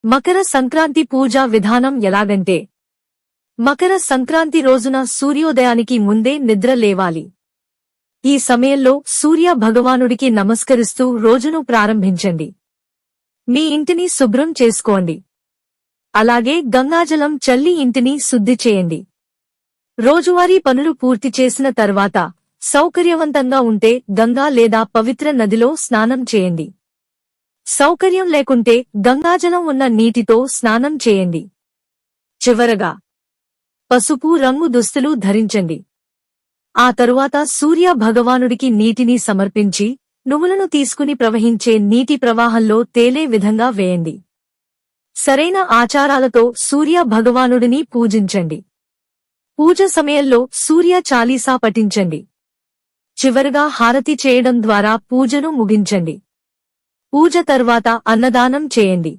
మకర సంక్రాంతి పూజా విధానం ఎలాగంటే మకర సంక్రాంతి రోజున సూర్యోదయానికి ముందే నిద్ర లేవాలి. ఈ సమయంలో సూర్య భగవానుడికి నమస్కరిస్తూ రోజును ప్రారంభించండి. మీ ఇంటిని శుభ్రం చేసుకోండి. అలాగే గంగాజలం చల్లి ఇంటిని శుద్ధి చేయండి. రోజువారీ పనులు పూర్తి చేసిన తర్వాత సౌకర్యవంతంగా ఉంటే గంగా లేదా పవిత్ర నదిలో స్నానం చేయండి. సౌకర్యం లేకుంటే గంగాజలం ఉన్న నీటితో స్నానం చేయండి. చివరగా పసుపు రంగు దుస్తులు ధరించండి. ఆ తరువాత సూర్య భగవానుడికి నీటిని సమర్పించి నువ్వులను తీసుకుని ప్రవహించే నీటి ప్రవాహంలో తేలే విధంగా వేయండి. సరైన ఆచారాలతో సూర్య భగవానుడిని పూజించండి. పూజ సమయంలో సూర్య చాలీసా పఠించండి. చివరగా హారతి చేయడం ద్వారా పూజను ముగించండి. పూజ తర్వాత అన్నదానం చేయండి.